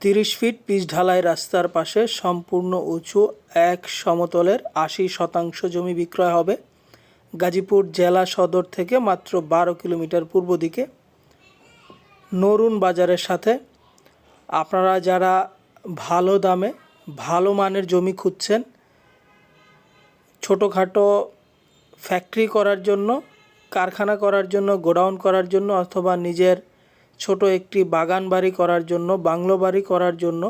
30 fit pitch ঢালাই রাস্তার পাশে সম্পূর্ণ উঁচু এক সমতলের 80% জমি বিক্রয় হবে। গাজীপুর জেলা সদর থেকে মাত্র 12 কিলোমিটার পূর্ব দিকে নরুন বাজারের সাথে। আপনারা যারা ভালো দামে ভালো মানের জমি খুঁজছেন, ছোটোখাটো ফ্যাক্টরি করার জন্য, কারখানা করার জন্য, গোডাউন করার জন্য, অথবা নিজের ছোট একটি বাগান বাড়ি করার জন্য, বাংলো বাড়ি করার জন্য,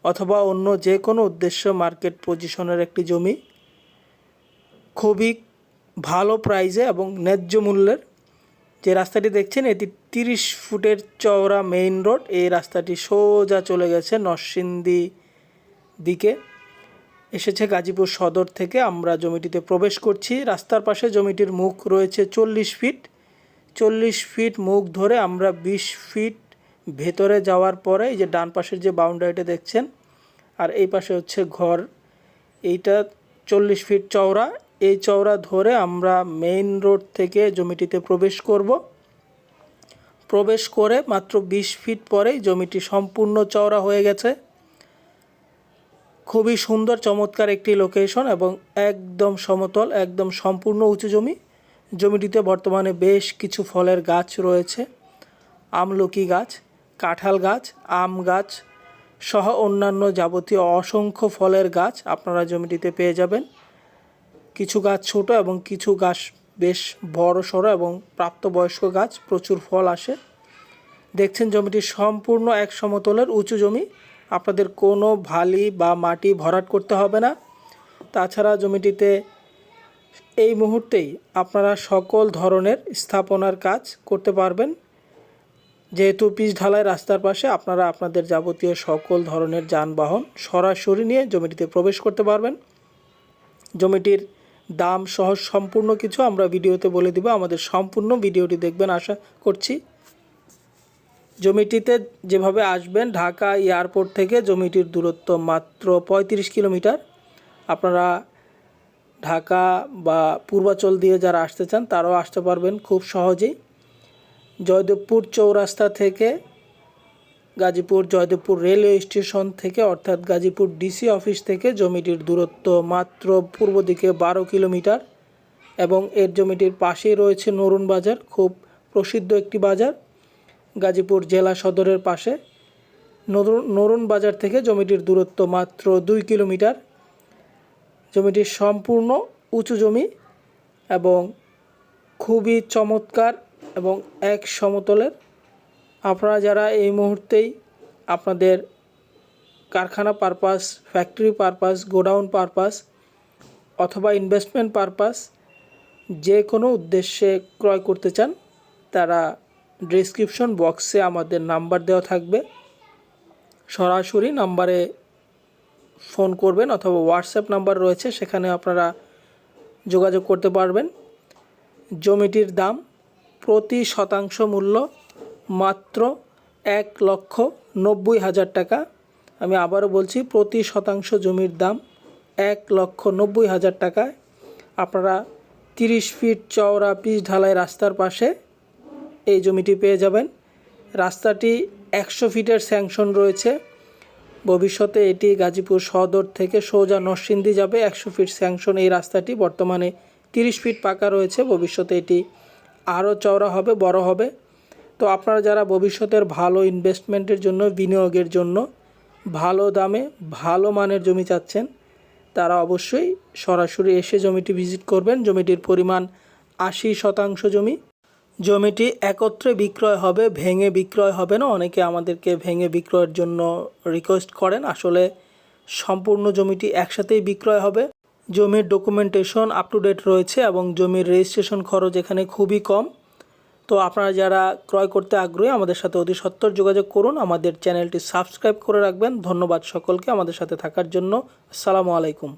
অথবা অন্য যে কোনো উদ্দেশ্য মার্কেট পজিশনের একটি জমি খুবই ভালো প্রাইজে এবং ন্যায্য মূল্যের। যে রাস্তাটি দেখছেন এটি 30 ফুটের চওড়া মেইন রোড। এই রাস্তাটি সোজা চলে গেছে নরসিংদী দিকে, এসেছে গাজীপুর সদর থেকে। আমরা জমিটিতে প্রবেশ করছি। রাস্তার পাশে জমিটির মুখ রয়েছে 40 ফিট। 40 ফিট মুখ ধরে আমরা 20 ফিট ভেতরে যাওয়ার পরে এই যে ডান পাশের যে বাউন্ডারিটা দেখছেন, আর এই পাশে হচ্ছে ঘর, এইটা 40 ফিট চওড়া। এই চওড়া ধরে আমরা মেইন রোড থেকে জমিটিতে প্রবেশ করব। প্রবেশ করে মাত্র 20 ফিট পরেই জমিটি সম্পূর্ণ চওড়া হয়ে গেছে। খুবই সুন্দর চমৎকার একটি লোকেশন এবং একদম সমতল, একদম সম্পূর্ণ উঁচু জমি। জমিটিতে বর্তমানে বেশ কিছু ফলের গাছ রয়েছে, আমলকি গাছ, কাঁঠাল গাছ, আম গাছ সহ অন্যান্য যাবতীয় অসংখ্য ফলের গাছ আপনারা জমিটিতে পেয়ে যাবেন। কিছু গাছ ছোট এবং কিছু গাছ বেশ বড় সড়ো এবং প্রাপ্তবয়স্ক গাছ, প্রচুর ফল আসে। দেখছেন জমিটি সম্পূর্ণ এক সমতলের উঁচু জমি। আপনাদের কোনো ভালি বা মাটি ভরাট করতে হবে না। তাছাড়া জমিটিতে এই মুহূর্তেই আপনারা সকল ধরনের স্থাপনার কাজ করতে পারবেন। যেহেতু পিচ ঢালাই রাস্তার পাশে, আপনারা আপনাদের যাবতীয় সকল ধরনের যানবাহন সরাসরি নিয়ে জমিটিতে প্রবেশ করতে পারবেন। জমিটির দাম সহ সম্পূর্ণ কিছু আমরা ভিডিওতে বলে দিব। আমাদের সম্পূর্ণ ভিডিওটি দেখবেন আশা করছি। জমিটিতে যেভাবে আসবেন, ঢাকা এয়ারপোর্ট থেকে জমিটির দূরত্ব মাত্র 35 কিলোমিটার। আপনারা ঢাকা বা পূর্বাচল দিয়ে যারা আসতে চান তারাও আসতে পারবেন খুব সহজেই। জয়দেবপুর চৌরাস্তা থেকে, গাজীপুর জয়দেবপুর রেলওয়ে স্টেশন থেকে, অর্থাৎ গাজীপুর ডিসি অফিস থেকে জমিটির দূরত্ব মাত্র পূর্ব দিকে 12 কিলোমিটার এবং এর জমিটির পাশেই রয়েছে নরুন বাজার, খুব প্রসিদ্ধ একটি বাজার। গাজীপুর জেলা সদরের পাশে নরুন বাজার থেকে জমিটির দূরত্ব মাত্র 2 কিলোমিটার। জমিটি সম্পূর্ণ উঁচু জমি এবং খুবই চমৎকার এবং এক সমতলের। আপনারা যারা এই মুহূর্তেই আপনাদের কারখানা purpose, factory purpose, godown purpose অথবা ইনভেস্টমেন্ট পারপাস যে কোনো উদ্দেশ্যে ক্রয় করতে চান, তারা ডেসক্রিপশন বক্সে আমাদের নাম্বার দেওয়া থাকবে। সরাসরি নাম্বারে ফোন করবেন অথবা হোয়াটসঅ্যাপ নাম্বার রয়েছে, সেখানে আপনারা যোগাযোগ করতে পারবেন। জমিটির দাম প্রতি শতাংশ মূল্য মাত্র 1,90,000 টাকা। আমি আবারও বলছি, প্রতি শতাংশ জমির দাম 1,90,000 টাকায় আপনারা 30 ফিট চওড়া পিচ ঢালাই রাস্তার পাশে এই জমিটি পেয়ে যাবেন। রাস্তাটি 100 ফিটের স্যাংশন রয়েছে। ভবিষ্যতে এটি গাজীপুর সদর থেকে সোজা নরসিংদী যাবে। 100 ফিট স্যাংশন এই রাস্তাটি। বর্তমানে 30 ফিট পাকা রয়েছে, ভবিষ্যতে এটি আরও চওড়া হবে, বড় হবে। তো আপনারা যারা ভবিষ্যতের ভালো ইনভেস্টমেন্টের জন্য, বিনিয়োগের জন্য ভালো দামে ভালো মানের জমি চাচ্ছেন, তারা অবশ্যই সরাসরি এসে জমিটি ভিজিট করবেন। জমিটির পরিমাণ 80% জমি। জমিটি একত্রে বিক্রয় হবে, ভেঙে বিক্রয় হবে না। অনেকে আমাদেরকে ভেঙে বিক্রয়ের জন্য রিকোয়েস্ট করেন, আসলে সম্পূর্ণ জমিটি একসাথেই বিক্রয় হবে। জমির ডকুমেন্টেশন আপ টু ডেট রয়েছে এবং জমির রেজিস্ট্রেশন খরচ এখানে খুবই কম। তো আপনারা যারা ক্রয় করতে আগ্রহী আমাদের সাথে অতি সত্বর যোগাযোগ করুন। আমাদের চ্যানেলটি সাবস্ক্রাইব করে রাখবেন। ধন্যবাদ সকলকে আমাদের সাথে থাকার জন্য। আসসালামু আলাইকুম।